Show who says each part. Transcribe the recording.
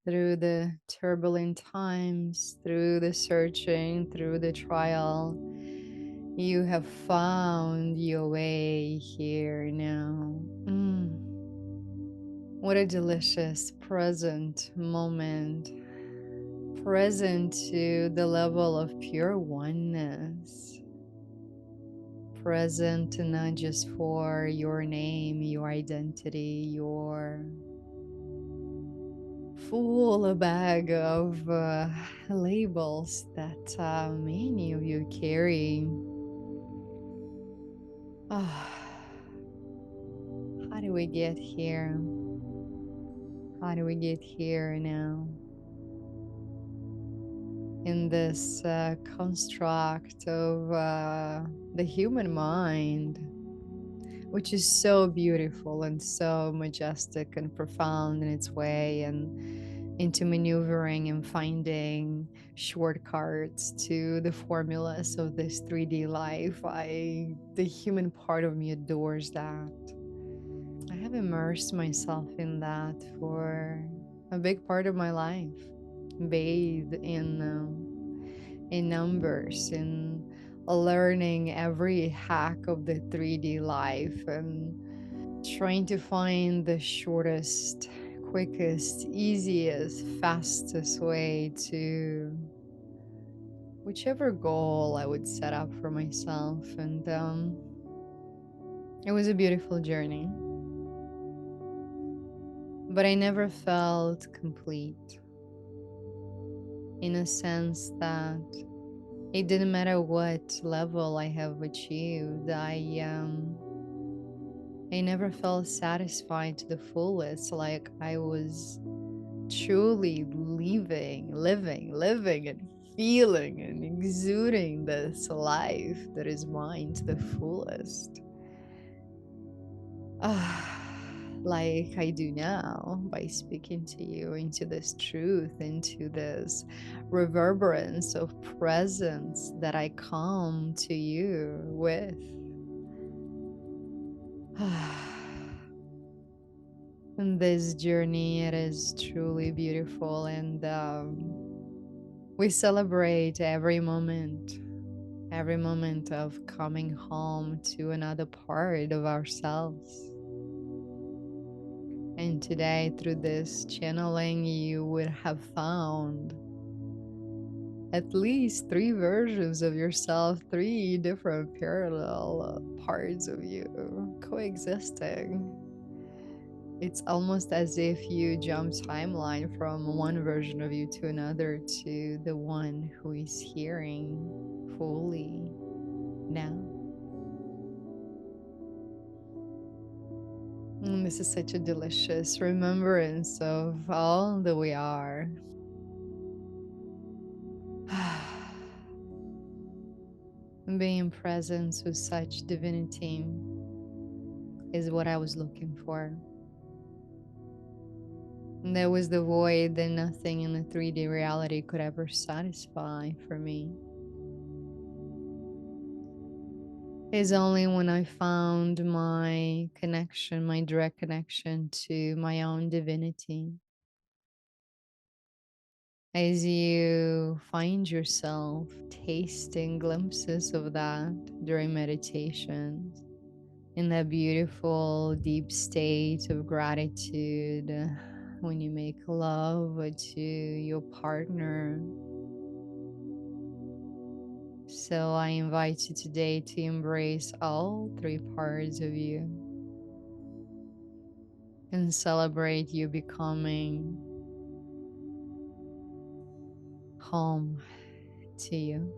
Speaker 1: through the turbulent times, through the searching, through the trial. You have found your way here now. What a delicious present moment, present to the level of pure oneness, present not just for your name, your identity, your full bag of labels that many of you carry. Ah, how do we get here? How do we get here now? In this construct of the human mind, which is so beautiful and so majestic and profound in its way, and into maneuvering and finding shortcuts to the formulas of this 3D life. The human part of me adores that. I have immersed myself in that for a big part of my life, bathed in numbers, in learning every hack of the 3D life, and trying to find the shortest, quickest, easiest, fastest way to whichever goal I would set up for myself. And it was a beautiful journey, but I never felt complete, in a sense that it didn't matter what level I have achieved. I never felt satisfied to the fullest, like I was truly living and feeling and exuding this life that is mine to the fullest. Ah, like I do now by speaking to you into this truth, into this reverberance of presence that I come to you with. And this journey, it is truly beautiful, and we celebrate every moment of coming home to another part of ourselves. And today, through this channeling, you would have found at least three versions of yourself, three different parallel parts of you coexisting. It's almost as if you jump timeline from one version of you to another, to the one who is hearing fully now. And this is such a delicious remembrance of all that we are. Being in presence with such divinity is what I was looking for. And there was the void that nothing in the 3D reality could ever satisfy for me. Is only when I found my connection, my direct connection to my own divinity. As you find yourself tasting glimpses of that during meditations, in that beautiful deep state of gratitude, when you make love to your partner. So I invite you today to embrace all three parts of you and celebrate you becoming home to you.